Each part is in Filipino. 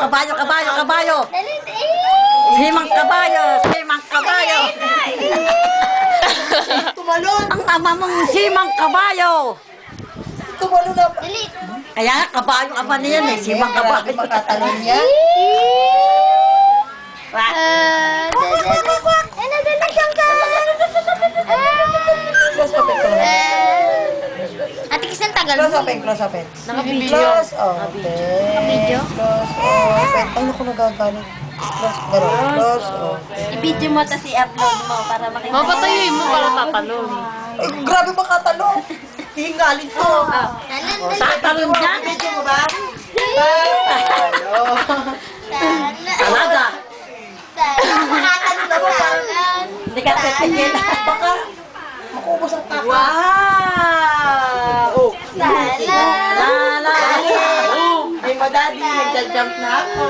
kabayo, kabayo, kabayo. Dali, Simang kabayo, simang kabayo. Tumalon! Ang ama mong simang kabayo. Tumalon na! Dali. Kaya nga, kabayo ka ba niyan eh, simang kabayo. Grabe makatalon niya. Close open ko na. Ate Kis, ang tagal Close mo. open, close open. Nakabidyo. Close open. Nakabidyo? Close open. Ay, naku, nagagalit. Close, gano'n. Close open. I-video mo tapos i-upload mo para makita. Papatayin mo para tatalon. Eh, grabe makatalon. Hingalin ko. Sa talon niya. Video mo ba? Talaga. Nakakatalon na ba? Hindi ka titigil. Baka makubos ang taka. Wow! Oh, la la. Ay, madadi, nagja-jump na ako.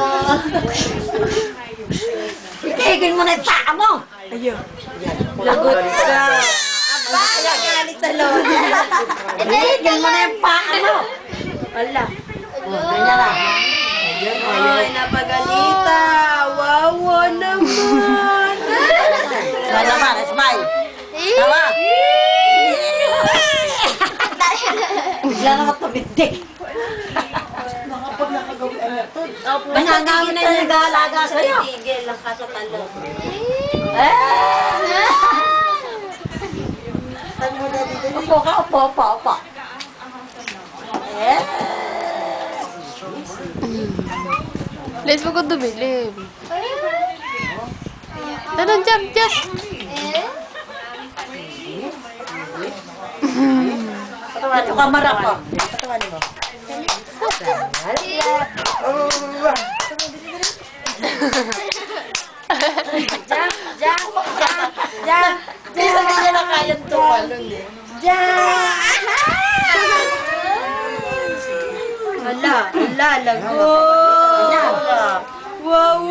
Itigil mo na yung paa mo. Lagot ka. Kaya galit sa loob. Itigil mo na yung paa mo. Wala. Ganyan lang. Ay, napagalita. Wawa naman. Smile naman, smile. Tama. Bigla naman tumindig. Nangangawin na yung nag-aalaga sa'yo. Tigil lang ka sa talon. Upo ka, upo, upo, upo. Let's go to Bilim. Talon, jump, jump. Ito kamara ko. Patawanin mo. Jump, jump, jump, jump. Hindi sabi niya na kayang tumalon eh. Wala, wala, lagot. Wow,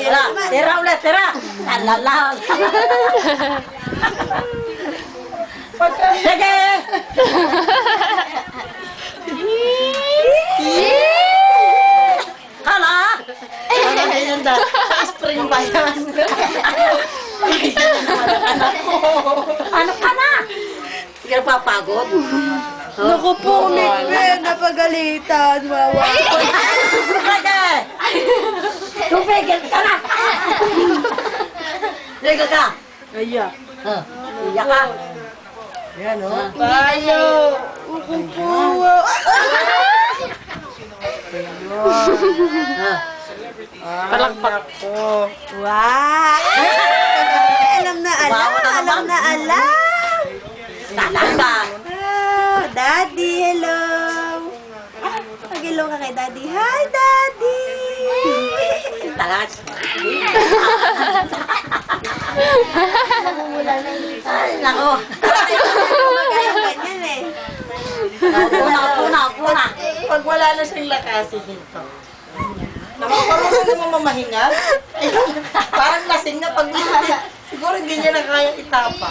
Tira, tira ulit, tira. Alala. Sige. Hala. Ano ganyan da? Spring ba yan? Ano ka na? Hindi ka napapagod. Naku po, Mikbe, napagalitan. Wawa. Sige. Tumigil ka na. Tumigil ka. Aya. Iyak ka. Yan o. Paano? Ukupo. Palakpak. Wow! Alam na alam, alam na alam. Talaga. Daddy, hello. Mag-hello ka kay Daddy. Hi, Daddy! Talaga. Ay, nako. Ganyan eh. Puna. Pag wala na siyang lakasin dito. Nakakaroon na naman mamahinga. Parang lasing na pag siguro hindi niya na kaya itapa.